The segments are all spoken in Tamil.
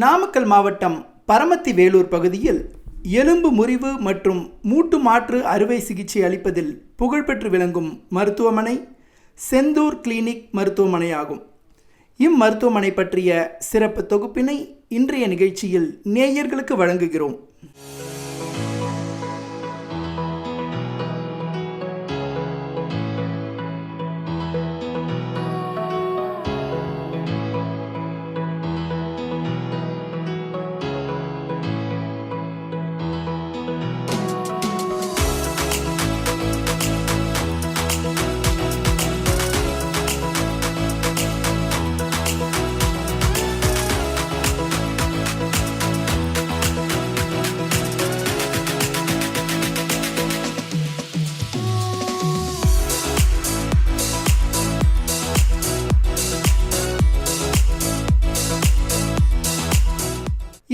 நாமக்கல் மாவட்டம் பரமத்தி வேலூர் பகுதியில் எலும்பு முறிவு மற்றும் மூட்டு மாற்று அறுவை சிகிச்சை அளிப்பதில் புகழ்பெற்று விளங்கும் மருத்துவமனை செந்தூர் கிளினிக் மருத்துவமனை ஆகும். இம்மருத்துவமனை பற்றிய சிறப்பு தொகுப்பினை இன்றைய நிகழ்ச்சியில் நேயர்களுக்கு வழங்குகிறோம்.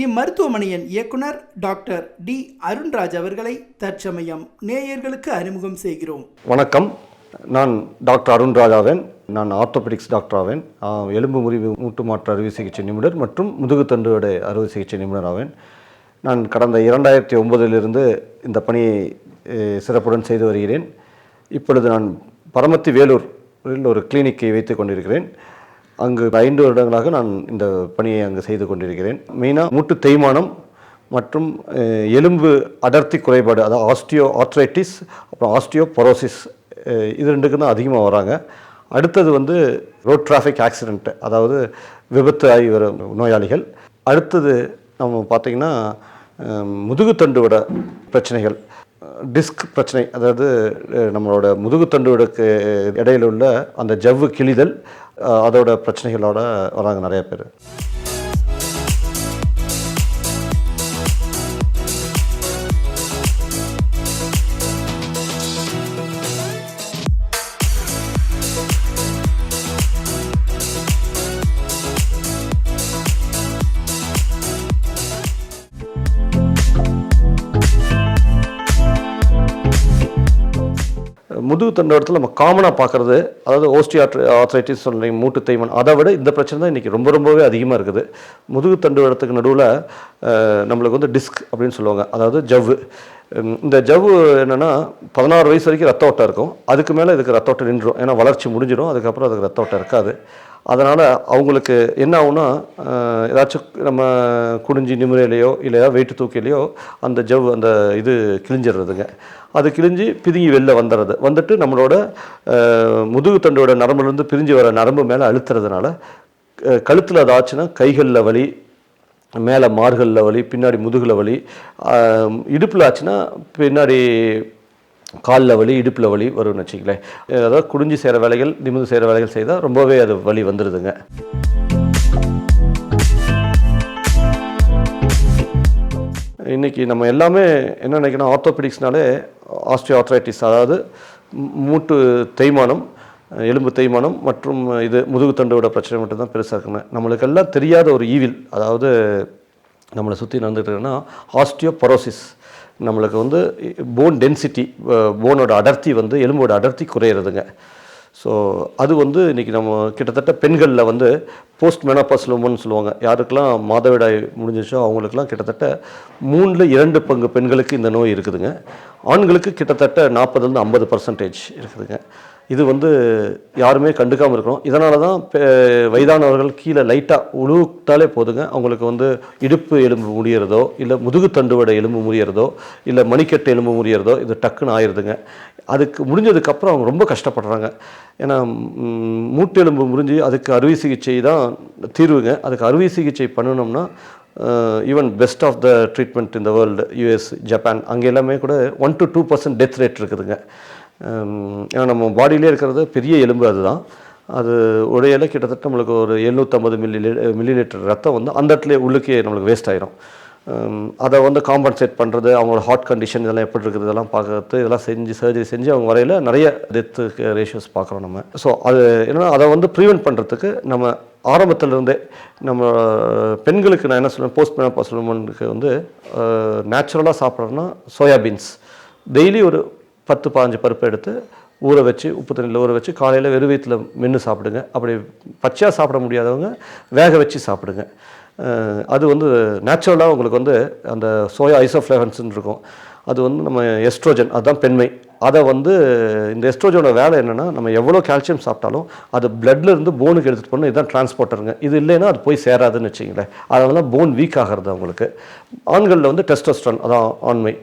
இம்மருத்துவமனையின் இயக்குனர் டாக்டர் டி அருண்ராஜ் அவர்களை தற்சமயம் நேயர்களுக்கு அறிமுகம் செய்கிறோம். வணக்கம், நான் டாக்டர் அருண்ராஜ் ஆவேன். நான் ஆர்த்தோபெடிக்ஸ் டாக்டர் ஆவேன். எலும்பு முறிவு மூட்டு மாற்று அறுவை சிகிச்சை நிபுணர் மற்றும் முதுகுத்தண்டுவடை அறுவை சிகிச்சை நிபுணர் ஆவேன். நான் கடந்த 2009 இந்த பணியை சிறப்புடன் செய்து வருகிறேன். இப்பொழுது நான் பரமத்தி வேலூரில் ஒரு கிளினிக்கை வைத்து கொண்டிருக்கிறேன். அங்கு 5 வருடங்களாக நான் இந்த பணியை அங்கு செய்து கொண்டிருக்கிறேன். மெயினாக மூட்டு தேய்மானம் மற்றும் எலும்பு அடர்த்தி குறைபாடு, அதாவது ஆஸ்டியோ ஆர்த்ரைட்டிஸ் அப்புறம் ஆஸ்டியோபொரோசிஸ், இது ரெண்டுக்கு தான் அதிகமாக வராங்க. அடுத்தது ரோட் டிராஃபிக் ஆக்சிடென்ட்டு, அதாவது விபத்து ஆகி வர நோயாளிகள். அடுத்தது நம்ம பார்த்திங்கன்னா முதுகுத்தண்டுவட பிரச்சனைகள், டிஸ்க் பிரச்சனை, அதாவது நம்மளோட முதுகுத்தண்டுவடக்கு இடையில் உள்ள அந்த ஜவ்வு கிழிதல், அதோட பிரச்சனைகளோட வராங்க நிறைய பேர். முதுகு தண்டுவடத்தில் நம்ம காமனாக பார்க்குறது, அதாவது ஆர்த்ரைட்டிஸ் சொல்கிறீங்க, மூட்டு தேய்மானம், அதை விட இந்த பிரச்சனை தான் இன்றைக்கி ரொம்பவே அதிகமாக இருக்குது. முதுகு தண்டுவடத்துக்கு நடுவில் நம்மளுக்கு டிஸ்க் அப்படின்னு சொல்லுவாங்க, அதாவது ஜவ்வு. இந்த ஜவ்வு என்னென்னா 16 வயசு வரைக்கும் ரத்த ஓட்டம் இருக்கும். அதுக்கு மேலே இதுக்கு ரத்த ஓட்டம் நின்றுடும், ஏன்னா வளர்ச்சி முடிஞ்சிடும். அதுக்கப்புறம் அதுக்கு ரத்த ஓட்டம் இருக்காது. அதனால் அவங்களுக்கு என்ன ஆகுனா, ஏதாச்சும் நம்ம குடிஞ்சி நிமிரையிலையோ இல்லை வெயிட்டு தூக்கிலையோ அந்த ஜவ் அந்த இது கிழிஞ்சிடுறதுங்க. அது கிழிஞ்சி பிதுங்கி வெளில வந்துட்டு நம்மளோட முதுகு தண்டோட நரம்புலேருந்து பிரிஞ்சு வர நரம்பு மேலே அழுத்துறதுனால கழுத்தில் அது ஆச்சுன்னா கைகளில் வலி, மேலே மார்களில் வலி, பின்னாடி முதுகில் வலி, இடுப்பில் ஆச்சுன்னா பின்னாடி காலில் வலி, இடுப்பில் வலி வரும்னு வச்சுங்களேன். அதாவது குடிஞ்சி செய்கிற வேலைகள், நிமிர்ந்து செய்கிற வேலைகள் செய்தால் ரொம்பவே அது வலி வந்துடுதுங்க. இன்றைக்கி நம்ம எல்லாமே என்ன நினைக்கணும், ஆர்த்தோபெடிக்ஸ்னாலே ஆஸ்டியோ ஆர்த்ரைட்டிஸ், அதாவது மூட்டு தேய்மானம், எலும்பு தேய்மானம் மற்றும் இது முதுகுத்தண்டோட பிரச்சனை மட்டும்தான் பெருசாக இருக்குங்க. நம்மளுக்கெல்லாம் தெரியாத ஒரு ஈவில், அதாவது நம்மளை சுற்றி நடந்துட்டு இருக்குன்னா ஆஸ்டியோபொரோசிஸ். நம்மளுக்கு போன் டென்சிட்டி, போனோட அடர்த்தி எலும்போட அடர்த்தி குறையிறதுங்க. ஸோ அது இன்றைக்கி நம்ம கிட்டத்தட்ட பெண்களில் போஸ்ட் மெனோபாசல் உமன் சொல்லுவாங்க. யாருக்கெல்லாம் மாதவிடாய் முடிஞ்சிச்சோ அவங்களுக்கெல்லாம் கிட்டத்தட்ட 3/2 பங்கு பெண்களுக்கு இந்த நோய் இருக்குதுங்க. ஆண்களுக்கு கிட்டத்தட்ட 40-50% இருக்குதுங்க. இது யாருமே கண்டுக்காமல் இருக்கணும். இதனால தான் வயதானவர்கள் கீழே லைட்டாக உழுவிட்டாலே போதுங்க, அவங்களுக்கு இடுப்பு எலும்பு முறியறதோ இல்லை முதுகு தண்டுவடை எலும்பு முறியறதோ இல்லை மணிக்கட்டு எலும்பு முறியறதோ இது டக்குன்னு ஆயிடுதுங்க. அதுக்கு முடிஞ்சதுக்கப்புறம் அவங்க ரொம்ப கஷ்டப்படுறாங்க. ஏன்னா மூட்டு எலும்பு முறிஞ்சு அதுக்கு அறுவை சிகிச்சை தான் தீர்வுங்க. அதுக்கு அறுவை சிகிச்சை பண்ணணும்னா even best of the treatment இந்த வேர்ல்டு, US, ஜப்பான், அங்கே எல்லாமே கூட 1-2% டெத் ரேட் இருக்குதுங்க. ஏன்னா நம்ம பாடியிலே இருக்கிறது பெரிய எலும்பு, அதுதான். அது உடையில கிட்டத்தட்ட நம்மளுக்கு ஒரு 750 மில்லிலிட்டர் ரத்தம் அந்த இடத்துல உள்ளுக்கே நம்மளுக்கு வேஸ்ட் ஆகிடும். அதை காம்பன்சேட் பண்ணுறது, அவங்களோட ஹார்ட் கண்டிஷன் இதெல்லாம் எப்படி இருக்குது இதெல்லாம் பார்க்கறது, இதெல்லாம் சர்ஜரி செஞ்சு அவங்க வரையில் நிறைய டெத்து ரேஷியோஸ் பார்க்குறோம் நம்ம. ஸோ அது என்னென்னா அதை ப்ரிவென்ட் பண்ணுறதுக்கு நம்ம ஆரம்பத்திலிருந்தே நம்ம பெண்களுக்கு நான் என்ன சொல்லுவேன், போஸ்ட் மெனோபாசல் உமனுக்கு நேச்சுரலாக சாப்பிட்றோன்னா சோயாபீன்ஸ் டெய்லி ஒரு 10-15 பருப்பு எடுத்து ஊற வச்சு உப்பு தண்ணியில் ஊற வச்சு காலையில் வெறும் வயிற்றில் மென்று சாப்பிடுங்க. அப்படி பச்சையாக சாப்பிட முடியாதவங்க வேக வச்சு சாப்பிடுங்க. அது வந்து நேச்சுரலாக உங்களுக்கு வந்து அந்த சோயா ஐசோஃப்ளேவன்ஸ்ன்னு இருக்கும். அது வந்து நம்ம எஸ்ட்ரோஜன், அதுதான் பெண்மை. அதை வந்து இந்த எஸ்ட்ரோஜனோட வேலை என்னென்னா, நம்ம எவ்வளோ கால்சியம் சாப்பிட்டாலும் அது பிளட்ல இருந்து போனுக்கு எடுத்துகிட்டு போகணும். இதுதான் டிரான்ஸ்போர்ட்டருங்க. இது இல்லைன்னா அது போய் சேராதுன்னு வச்சிங்களேன். அதனால தான் போன் வீக் ஆகிறது அவங்களுக்கு. ஆண்களில் வந்து டெஸ்டோஸ்டரான், அதான் ஆண்மை.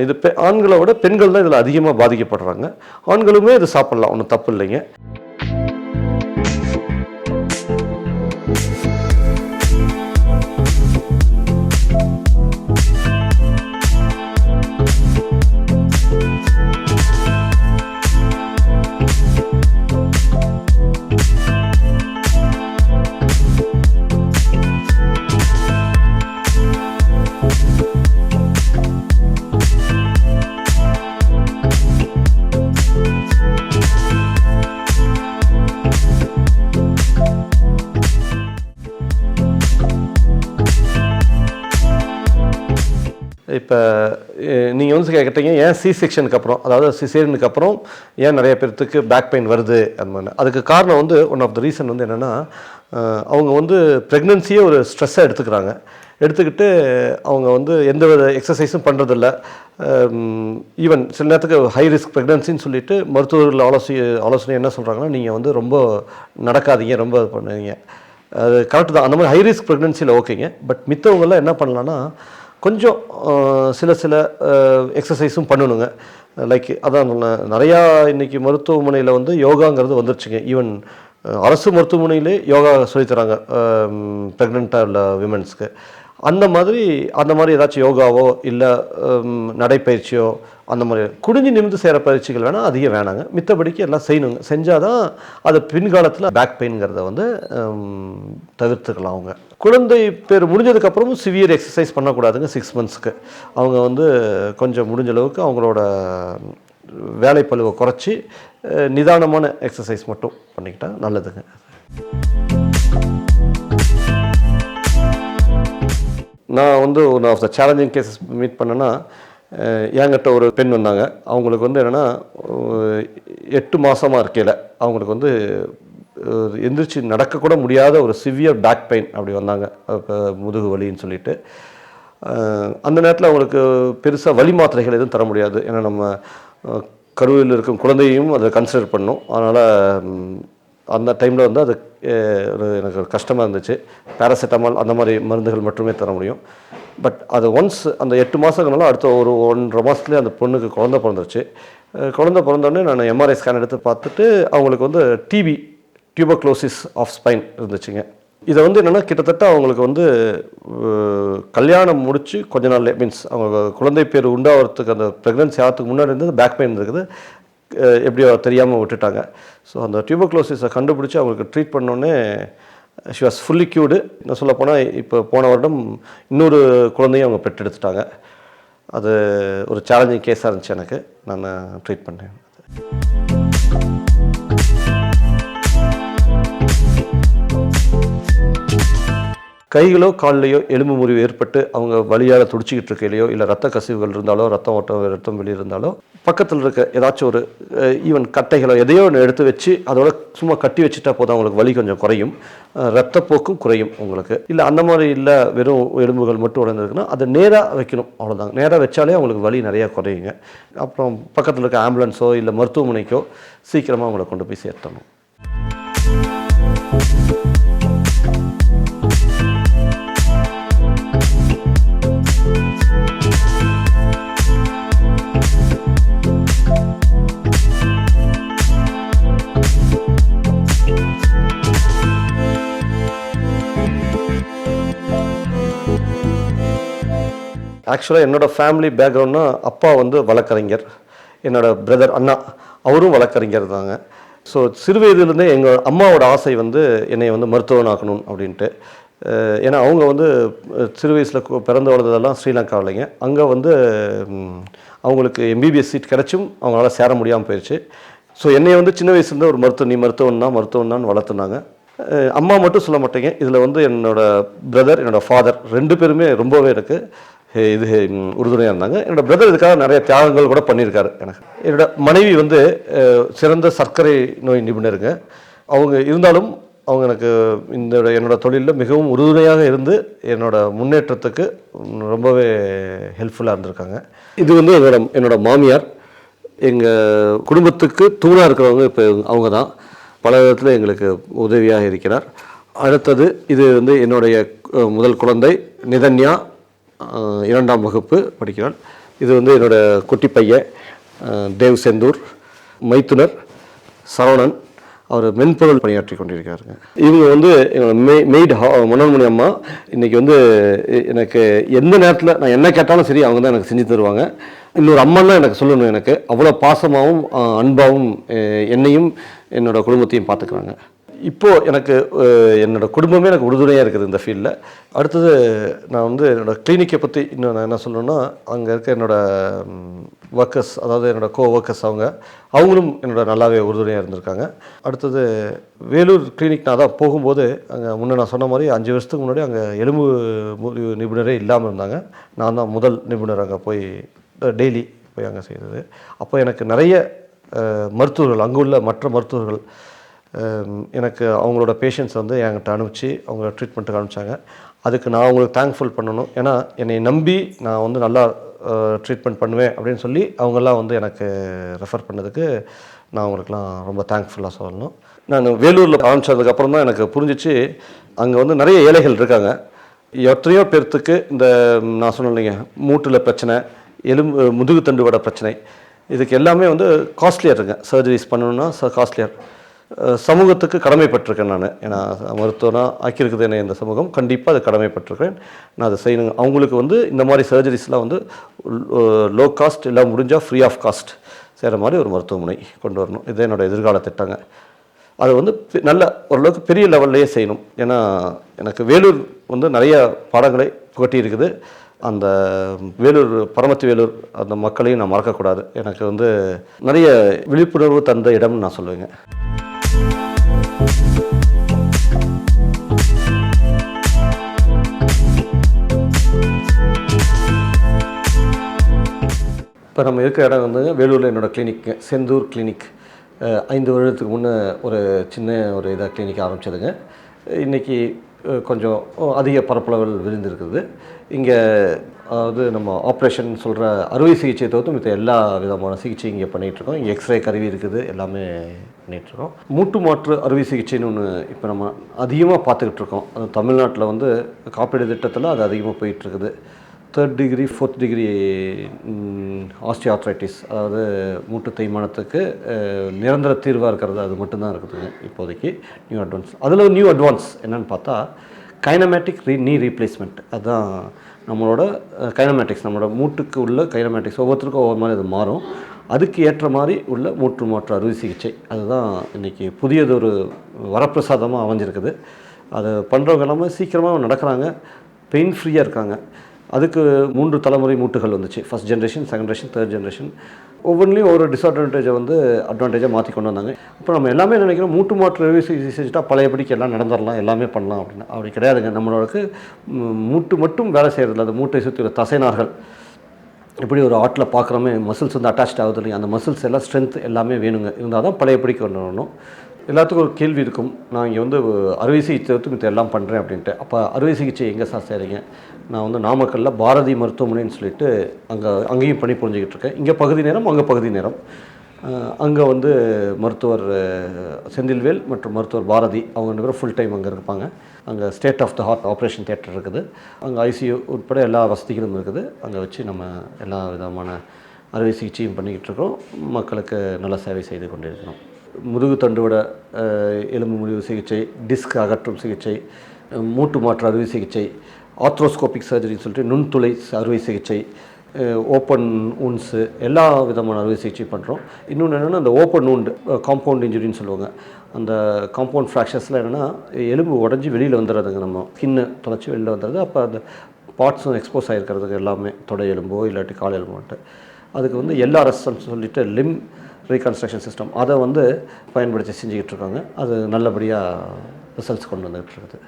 இது ஆண்களை விட பெண்கள் தான் இதில் அதிகமாக பாதிக்கப்படுறாங்க. ஆண்களுமே இது சாப்பிட்லாம், ஒன்றும் தப்பு இல்லைங்க. இப்போ நீங்கள் வந்து கேட்டீங்க, ஏன் சி செக்ஷனுக்கு அப்புறம், அதாவது சிசேரியனுக்கு அப்புறம் ஏன் நிறைய பேர்த்துக்கு பேக் பெயின் வருது அந்த மாதிரி. அதுக்கு காரணம் வந்து ஒன் ஆஃப் த ரீசன் வந்து என்னென்னா, அவங்க வந்து ப்ரெக்னென்சியே ஒரு ஸ்ட்ரெஸ்ஸாக எடுத்துக்கிறாங்க. எடுத்துக்கிட்டு அவங்க வந்து எந்த வித எக்ஸசைஸும் பண்ணுறதில்ல. ஈவன் சில நேரத்துக்கு ஹை ரிஸ்க் ப்ரெக்னென்சின்னு சொல்லிட்டு மருத்துவர்கள் ஆலோசனை என்ன சொல்கிறாங்கன்னா, நீங்கள் வந்து ரொம்ப நடக்காதீங்க, ரொம்ப பண்ணுவீங்க. அது கரெக்டு தான். அந்த மாதிரி ஹை ரிஸ்க் ப்ரெக்னென்சியில் ஓகேங்க. பட் மித்தவங்கெல்லாம் என்ன பண்ணலான்னா, கொஞ்சம் சில எக்ஸசைஸும் பண்ணணுங்க. லைக் அதான் நிறையா இன்றைக்கி மருத்துவமனையில் வந்து யோகாங்கிறது வந்துருச்சுங்க. ஈவன் அரசு மருத்துவமனையிலே யோகா சொல்லித்தராங்க ப்ரெக்னெண்ட்டாக உள்ள விமென்ஸ்க்கு. அந்த மாதிரி ஏதாச்சும் யோகாவோ இல்லை நடைப்பயிற்சியோ அந்த மாதிரி குடிஞ்சு நிமிந்து செய்கிற பயிற்சிகள் வேணால் அதிகம் வேணாங்க. மித்தபடிக்கு எல்லாம் செய்யணுங்க. செஞ்சால் தான் அது பின்காலத்தில் பேக் பெயின்ங்கிறத வந்து தவிர்த்துக்கலாம். அவங்க குழந்தை பேர் முடிஞ்சதுக்கப்புறமும் சிவியர் எக்ஸசைஸ் பண்ணக்கூடாதுங்க. 6 மந்த்ஸ்க்கு அவங்க வந்து கொஞ்சம் முடிஞ்ச அளவுக்கு அவங்களோட வேலைப்பளுவை குறைச்சி நிதானமான எக்ஸசைஸ் மட்டும் பண்ணிக்கிட்டால் நல்லதுங்க. நான் வந்து one of the challenging cases meet பண்ணேன்னா, என்கிட்ட ஒரு பெண் வந்தாங்க. அவங்களுக்கு வந்து என்னென்னா 8 மாதமாக இருக்கையில் அவங்களுக்கு வந்து எந்திரிச்சு நடக்கக்கூட முடியாத ஒரு சிவியர் பேக் பெயின் அப்படி வந்தாங்க. இப்போ முதுகு வலின்னு சொல்லிட்டு. அந்த நேரத்தில் அவங்களுக்கு பெருசாக வலி மாத்திரைகள் எதுவும் தர முடியாது. ஏன்னா நம்ம கருவில் இருக்கும் குழந்தையும் அதை கன்சிடர் பண்ணணும். அதனால் அந்த டைமில் வந்து அது எனக்கு ஒரு கஷ்டமாக இருந்துச்சு. பேராசிட்டமால் அந்த மாதிரி மருந்துகள் மட்டுமே தர முடியும். பட் அது ஒன்ஸ் அந்த 8 மாதங்கள்னால அடுத்த ஒரு 1.5 மாதத்துலேயே அந்த பொண்ணுக்கு குழந்தை பிறந்துருச்சு. குழந்தை பிறந்தோடனே நான் எம்ஆர்ஐ ஸ்கேன் எடுத்து பார்த்துட்டு அவங்களுக்கு வந்து டியூபர்குலோசிஸ் ஆஃப் ஸ்பைன் இருந்துச்சுங்க. இதை வந்து என்னென்னா, கிட்டத்தட்ட அவங்களுக்கு வந்து கல்யாணம் முடித்து கொஞ்ச நாள் மீன்ஸ் அவங்க குழந்தை பேர் உண்டாகிறதுக்கு அந்த ப்ரெக்னன்சி ஆகிறதுக்கு முன்னாடி இருந்தது பேக் பெயின் இருக்குது. எப்படியோ தெரியாமல் விட்டுட்டாங்க. ஸோ அந்த டியூபர்குலோசிஸை கண்டுபிடிச்சி அவங்களுக்கு ட்ரீட் பண்ணோன்னே ஷி வாஸ் ஃபுல்லி க்யூர்டு. நான் சொல்லப்போனால் இப்போ போன வருடம் இன்னொரு குழந்தையும் அவங்க பெற்றெடுத்துட்டாங்க. அது ஒரு சேலஞ்சிங் கேஸாக இருந்துச்சு எனக்கு. நான் ட்ரீட் பண்ணேன். கைகளோ கால்லையோ எலும்பு முறிவு ஏற்பட்டு அவங்க வலியால் துடிச்சிக்கிட்டு இருக்கையிலையோ இல்லை ரத்த கசிவுகள் இருந்தாலோ ரத்தம் வெளியே இருந்தாலோ பக்கத்தில் இருக்க ஏதாச்சும் ஒரு ஈவன் கட்டைகளோ எதையோ ஒன்று எடுத்து வச்சு அதோட சும்மா கட்டி வச்சுட்டா போதும், அவங்களுக்கு வலி கொஞ்சம் குறையும், ரத்தப்போக்கும் குறையும் உங்களுக்கு. இல்லை அந்த மாதிரி இல்லை வெறும் எலும்புகள் மட்டும் உடஞ்சிருக்குன்னா அதை நேராக வைக்கணும், அவ்வளோதாங்க. நேராக வச்சாலே அவங்களுக்கு வலி நிறையா குறையுங்க. அப்புறம் பக்கத்தில் இருக்க ஆம்புலன்ஸோ இல்லை மருத்துவமனைக்கோ சீக்கிரமாக அவங்களை கொண்டு போய் சேர்த்தணும். ஆக்சுவலாக என்னோடய ஃபேமிலி பேக்ரவுண்ட்னா அப்பா வந்து வழக்கறிஞர், என்னோடய பிரதர் அண்ணா அவரும் வழக்கறிஞர் தாங்க. ஸோ சிறு வயதுலேருந்தே எங்கள் அம்மாவோட ஆசை வந்து என்னை வந்து மருத்துவன் ஆக்கணும் அப்படின்ட்டு. ஏன்னா அவங்க வந்து சிறு வயசில் பிறந்து வளர்ந்ததெல்லாம் ஸ்ரீலங்காவிலைங்க. அங்கே வந்து அவங்களுக்கு எம்பிபிஎஸ் சீட் கிடச்சும் அவங்களால சேர முடியாமல் போயிடுச்சு. ஸோ என்னை வந்து சின்ன வயசுலேருந்து ஒரு மருத்துவன் தான் வளர்த்துனாங்க. அம்மா மட்டும் சொல்ல மாட்டேங்க, இதில் வந்து என்னோடய பிரதர் என்னோடய ஃபாதர் 2 பேருமே ரொம்பவே எனக்கு இது உறுதுணையாக இருந்தாங்க. என்னோடய பிரதர் இதுக்காக நிறைய தியாகங்கள் கூட பண்ணியிருக்காரு எனக்கு. என்னோடய மனைவி வந்து சிறந்த சர்க்கரை நோய் நிபுணருங்க. அவங்க இருந்தாலும் அவங்க எனக்கு என்னோடய தொழிலில் மிகவும் உறுதுணையாக இருந்து என்னோடய முன்னேற்றத்துக்கு ரொம்பவே ஹெல்ப்ஃபுல்லாக இருந்திருக்காங்க. இது வந்து என்னோடய மாமியார். எங்கள் குடும்பத்துக்கு தூணாக இருக்கிறவங்க இப்போ அவங்க தான். பல விதத்தில் எங்களுக்கு உதவியாக இருக்கிறார். அடுத்தது இது வந்து என்னுடைய முதல் குழந்தை நிதன்யா, 2ஆம் வகுப்பு படிக்கிறாள். இது வந்து என்னோடய குட்டி பையன் தேவ் செந்தூர். மைத்துனர் சரவணன், அவர் மென்பொருள் பணியாற்றி கொண்டிருக்காருங்க. இவங்க வந்து என்னோட மெய்ட் மனோன்மணி அம்மா. இன்றைக்கி வந்து எனக்கு எந்த நேரத்தில் நான் என்ன கேட்டாலும் சரி அவங்க தான் எனக்கு செஞ்சு தருவாங்க. இன்னொரு அம்மான்னா எனக்கு சொல்லணும், எனக்கு அவ்வளோ பாசமாகவும் அன்பாகவும் என்னையும் என்னோடய குடும்பத்தையும் பார்த்துக்குறாங்க. இப்போது எனக்கு என்னோடய குடும்பமே எனக்கு உறுதுணையாக இருக்குது இந்த ஃபீல்டில். அடுத்தது நான் வந்து என்னோடய கிளினிக்கை பற்றி இன்னும் நான் என்ன சொல்லணுன்னா, அங்கே இருக்க என்னோடய ஒர்க்கர்ஸ், அதாவது என்னோடய ஒர்க்கர்ஸ் அவங்களும் என்னோட நல்லாவே உறுதுணையாக இருந்திருக்காங்க. அடுத்தது வேலூர் கிளினிக் நான் தான் போகும்போது அங்கே முன்னே நான் சொன்ன மாதிரி 5 வருஷத்துக்கு முன்னாடி அங்கே எலும்பு முறிவு நிபுணரே இல்லாமல் இருந்தாங்க. நான் தான் முதல் நிபுணர் அங்கே போய் டெய்லி போய் அங்கே செய்தது. அப்போ எனக்கு நிறைய மருத்துவர்கள், அங்கே உள்ள மற்ற மருத்துவர்கள் எனக்கு அவங்களோட பேஷண்ட்ஸ் வந்து என்கிட்ட அனுப்பிச்சு அவங்க ட்ரீட்மெண்ட்டுக்கு அனுப்பிச்சாங்க. அதுக்கு நான் அவங்களுக்கு தேங்க்ஃபுல் பண்ணணும். ஏன்னா என்னை நம்பி நான் வந்து நல்லா ட்ரீட்மெண்ட் பண்ணுவேன் அப்படின்னு சொல்லி அவங்கெல்லாம் வந்து எனக்கு ரெஃபர் பண்ணதுக்கு நான் அவங்களுக்குலாம் ரொம்ப தேங்க்ஃபுல்லாக சொல்லணும். நான் வேலூரில் ஆரம்பித்ததுக்கப்புறம் தான் எனக்கு புரிஞ்சிச்சு, அங்கே வந்து நிறைய ஏழைகள் இருக்காங்க. எத்தனையோ பேர்த்துக்கு இந்த நான் சொன்னேன் இல்லைங்க, மூட்டில் பிரச்சனை, முதுகு தண்டுவட பிரச்சனை, இதுக்கு எல்லாமே வந்து காஸ்ட்லியாக இருக்குங்க. சர்ஜரிஸ் பண்ணணுன்னா காஸ்ட்லியாக. சமூகத்துக்கு கடமைப்பட்டிருக்கேன் நான். ஏன்னா மருத்துவனாக ஆக்கியிருக்குது என்ன இந்த சமூகம், கண்டிப்பாக அது கடமைப்பட்டிருக்கேன். நான் அதை செய்யணுங்க. அவங்களுக்கு வந்து இந்த மாதிரி சர்ஜரிஸ்லாம் வந்து லோ காஸ்ட், எல்லாம் முடிஞ்சால் ஃப்ரீ ஆஃப் காஸ்ட் செய்கிற மாதிரி ஒரு மருத்துவமனை கொண்டு வரணும். இது என்னோடய எதிர்கால திட்டங்க. அது வந்து நல்ல ஓரளவுக்கு பெரிய லெவல்லையே செய்யணும். ஏன்னா எனக்கு வேலூர் வந்து நிறைய பாடங்களை புகட்டி இருக்குது. அந்த வேலூர், பரமத்தி வேலூர் அந்த மக்களையும் நான் மறக்கக்கூடாது. எனக்கு வந்து நிறைய விழிப்புணர்வு தந்த இடம்னு நான் சொல்லுவேங்க. இப்போ நம்ம இருக்கிற இடம் வந்து வேலூரில் என்னோடய கிளினிக்கு, செந்தூர் கிளினிக். 5 வருடத்துக்கு முன்னே ஒரு சின்ன ஒரு இதாக கிளினிக் ஆரம்பித்ததுங்க. இன்றைக்கி கொஞ்சம் அதிக பரப்பளவில் விரிந்திருக்குது. இங்கே அதாவது நம்ம ஆப்ரேஷன் சொல்கிற அறுவை சிகிச்சை தவிர்த்து மித்த எல்லா விதமான சிகிச்சை இங்கே பண்ணிகிட்ருக்கோம். இங்கே எக்ஸ்ரே கருவி இருக்குது, எல்லாமே பண்ணிகிட்ருக்கோம். மூட்டு மாற்று அறுவை சிகிச்சைன்னு ஒன்று இப்போ நம்ம அதிகமாக பார்த்துக்கிட்டு இருக்கோம். அது தமிழ்நாட்டில் வந்து காப்பீடு திட்டத்தில் அது அதிகமாக போயிட்டுருக்குது. 3rd degree 4th degree osteoarthritis, அதாவது மூட்டு தேய்மானத்துக்கு நிரந்தர தீர்வாக இருக்கிறது அது மட்டும்தான் இருக்குதுங்க இப்போதைக்கு. நியூ அட்வான்ஸ் அதில் நியூ அட்வான்ஸ் என்னென்னு பார்த்தா கைனமேட்டிக் நீ ரீப்ளேஸ்மெண்ட். அதுதான் நம்மளோட கைனமேட்டிக்ஸ், நம்மளோட மூட்டுக்கு உள்ள கைனமேட்டிக்ஸ் ஒவ்வொருத்தருக்கும் ஒவ்வொரு மாதிரி அது மாறும். அதுக்கு ஏற்ற மாதிரி உள்ள மூட்டு மாற்று அறுவை சிகிச்சை அதுதான் இன்றைக்கி புதியதொரு வரப்பிரசாதமாக அமைஞ்சிருக்குது. அது பண்ணுறவங்க எல்லாமே சீக்கிரமாக நடக்கிறாங்க, பெயின் ஃப்ரீயாக இருக்காங்க. அதுக்கு 3 தலைமுறை மூட்டுகள் வந்துச்சு. First generation, second generation, third generation. ஒவ்வொன்றிலையும் ஒரு டிஸ்அட்வான்டேஜை வந்து அட்வான்டேஜாக மாற்றி கொண்டு வந்தாங்க. இப்போ நம்ம எல்லாமே நினைக்கிறோம் மூட்டு மாற்று அறுவை சிகிச்சை செஞ்சுட்டா பழையபடிக்கு எல்லாம் நடந்துடலாம், எல்லாமே பண்ணலாம் அப்படின்னு. அப்படி கிடையாதுங்க. நம்மளோடக்கு மூட்டு மட்டும் வேலை செய்கிறதில்ல, அந்த மூட்டை சுற்றி உள்ள தசைநார்கள் எப்படி ஒரு ஆட்டில் பார்க்குறோமே மசில்ஸ் வந்து அட்டாச் ஆகுது இல்லைங்க, அந்த மசில்ஸ் எல்லாம் ஸ்ட்ரென்த் எல்லாமே வேணுங்க. இருந்தால் தான் பழையபடிக்கு கொண்டு வரணும். எல்லாத்துக்கும் ஒரு கேள்வி இருக்கும், நான் இங்கே வந்து அறுவை சிகிச்சை வந்து மித்த எல்லாம் பண்ணுறேன் அப்படின்ட்டு. அப்போ அறுவை சிகிச்சை எங்கே சார் செய்கிறீங்க? நான் வந்து நாமக்கல்லில் பாரதி மருத்துவமனைன்னு சொல்லிட்டு அங்கேயும் பணி புரிஞ்சுக்கிட்டு இருக்கேன். இங்கே பகுதி நேரம், அங்கே பகுதி நேரம். அங்கே வந்து மருத்துவர் செந்தில்வேல் மற்றும் மருத்துவர் பாரதி அவங்க 2 பேரும் ஃபுல் டைம் அங்கே இருப்பாங்க. அங்கே state of the heart operation theatre இருக்குது. அங்கே ஐசியூ உட்பட எல்லா வசதிகளும் இருக்குது. அங்கே வச்சு நம்ம எல்லா விதமான அறுவை சிகிச்சையும் பண்ணிக்கிட்டு இருக்கோம். மக்களுக்கு நல்ல சேவை செய்து கொண்டிருக்கிறோம். முதுகு தண்டுவட எலும்பு முறிவு சிகிச்சை, டிஸ்க் அகற்றும் சிகிச்சை, மூட்டு மாற்று அறுவை சிகிச்சை, ஆர்த்ரோஸ்கோபிக் சர்ஜரின்னு சொல்லிட்டு நுண்துளை அறுவை சிகிச்சை, ஓப்பன் ஊன்ஸு, எல்லா விதமான அறுவை சிகிச்சை பண்ணுறோம். இன்னொன்று என்னென்னா அந்த ஓப்பன் ஊண்டு காம்பவுண்ட் இன்ஜுரின்னு சொல்லுவாங்க. அந்த காம்பவுண்ட் ஃப்ராக்சர்ஸில் என்னென்னா எலும்பு உடஞ்சி வெளியில் வந்துடுறதுங்க, நம்ம ஸ்கின்னு தொலைச்சி வெளியில் வந்துடுறது. அப்போ அந்த பார்ட்ஸும் எக்ஸ்போஸ் ஆகிருக்கிறதுக்கு எல்லாமே தொடை எலும்போ இல்லாட்டி கால் எலும்போன்ட்டு. அதுக்கு வந்து எல்ஆர்எஸ்ன்னு சொல்லிட்டு லிம் ரீகன்ஸ்ட்ரக்ஷன் சிஸ்டம் அதை வந்து பயன்படுத்தி செஞ்சுக்கிட்டு இருக்காங்க. அது நல்லபடியாக ரிசல்ட்ஸ் கொண்டு வந்துகிட்டு இருக்குது.